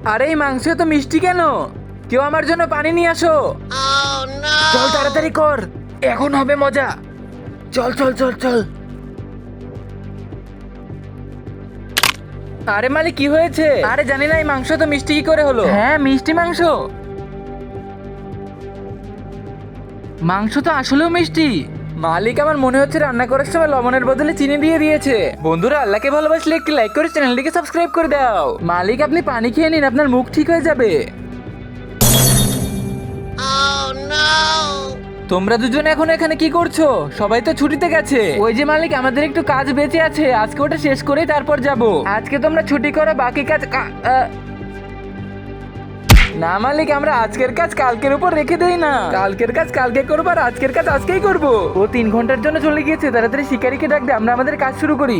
আরে এই মাংস তো মিষ্টি কেন? কেউ আমার জন্য পানি নিয়ে আসো। চল তাড়াতাড়ি কর, এখন হবে মজা। চল চল চল চল। আরে মালিক কি হয়েছে? আরে জানি না, এই মাংস তো মিষ্টি কি করে হলো? হ্যাঁ মিষ্টি মাংস। মাংস তো আসলেও মিষ্টি। মালিক আমার মনে হচ্ছে রান্না করার সময় লবণের বদলে চিনি দিয়ে দিয়েছে। বন্ধুরা, আল্লাহকে ভালোবাসলে একটি লাইক করে চ্যানেলটিকে সাবস্ক্রাইব করে দাও। মালিক আপনি পানি খেয়ে নিন, আপনার মুখ ঠিক হয়ে যাবে। তোমরা দুজন এখন এখানে কি করছো? সবাই তো ছুটিতে গেছে। ওই যে মালিক, আমাদের একটু কাজ বেঁচে আছে, আজকে ওটা শেষ করেই তারপর যাব। আজকে তোমরা ছুটি করো, বাকি কাজ না মালিক, আমরা আজকের কাজ কালকের উপর রেখে দেই না। কালকের কাজ কালকে করবো, আর আজকের কাজ আজকেই করবো। ও 3 ঘন্টার জন্য চলে গিয়েছে, তাড়াতাড়ি শিকারীকে ডাক দে, আমরা আমাদের কাজ শুরু করি।